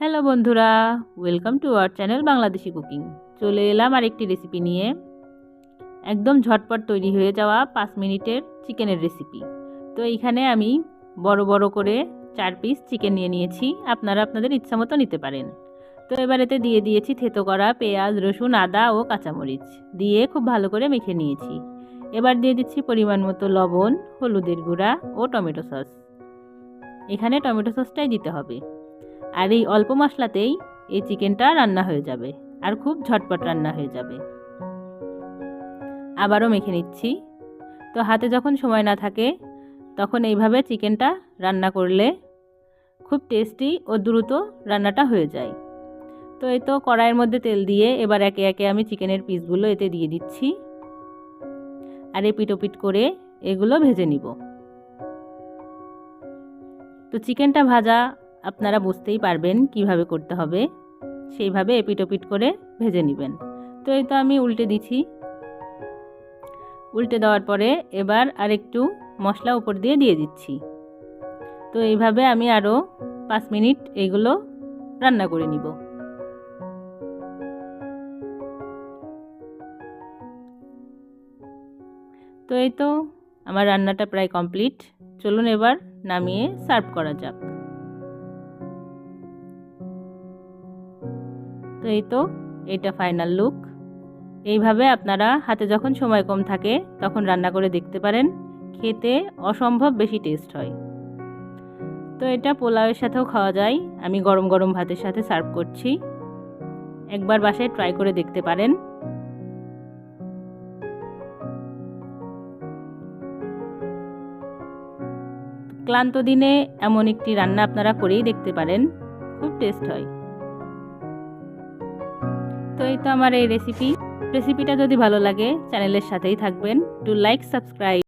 Hello বন্ধুরা, welcome to our channel Bangladeshi cooking. চলে এলাম আরেকটি রেসিপি নিয়ে। একদম ঝটপট তৈরি হয়ে যাওয়া 5 মিনিটের চিকেনের রেসিপি। তো এইখানে আমি বড় বড় করে 4 পিস চিকেন নিয়ে নিয়েছি। আপনারা আপনাদের ইচ্ছা মতো নিতে পারেন। তো এবার এতে দিয়ে দিয়েছি থেতো করা পেঁয়াজ, রসুন, আদা ও কাঁচামরিচ দিয়ে খুব ভালো করে মেখে নিয়েছি। এবার দিয়ে দিচ্ছি পরিমাণ মতো লবণ, হলুদের গুঁড়া ও টমেটো সস। এখানে টমেটো সসটাই দিতে হবে। আর এই অল্প মশলাতেই এই চিকেনটা রান্না হয়ে যাবে আর খুব ঝটপট রান্না হয়ে যাবে। আবারও মেখে নিচ্ছি। তো হাতে যখন সময় না থাকে তখন এইভাবে চিকেনটা রান্না করলে খুব টেস্টি ও দ্রুত রান্নাটা হয়ে যায়। তো এই তো কড়াইয়ের মধ্যে তেল দিয়ে এবার একে একে আমি চিকেনের পিসগুলো এতে দিয়ে দিচ্ছি আর এপিট ওপিট করে এগুলো ভেজে নিব। তো চিকেনটা ভাজা আপনারা বুঝতেই পারবেন কিভাবে করতে হবে, সেইভাবে এপিট ওপিট করে ভেজে নেবেন। তো এই তো আমি উল্টে দিচ্ছি। উল্টে দেওয়ার পরে এবার আরেকটু মশলা উপর দিয়ে দিচ্ছি। তো এইভাবে আমি আরও 5 মিনিট এগুলো রান্না করে নিব। তো এই তো আমার রান্নাটা প্রায় কমপ্লিট। চলুন এবার নামিয়ে সার্ভ করা যাক। তো এই তো এটা ফাইনাল লুক। এইভাবে আপনারা হাতে যখন সময় কম থাকে তখন রান্না করে দেখতে পারেন, খেতে অসম্ভব বেশি টেস্ট হয়। তো এটা পোলাওয়ের সাথেও খাওয়া যায়। আমি গরম গরম ভাতের সাথে সার্ভ করছি। একবার বাসায় ট্রাই করে দেখতে পারেন। ক্লান্ত দিনে এমন একটি রান্না আপনারা করেই দেখতে পারেন, খুব টেস্ট হয়। তো এই তো আমার এই রেসিপিটা যদি ভালো লাগে চ্যানেলের সাথেই থাকবেন। Do like, subscribe.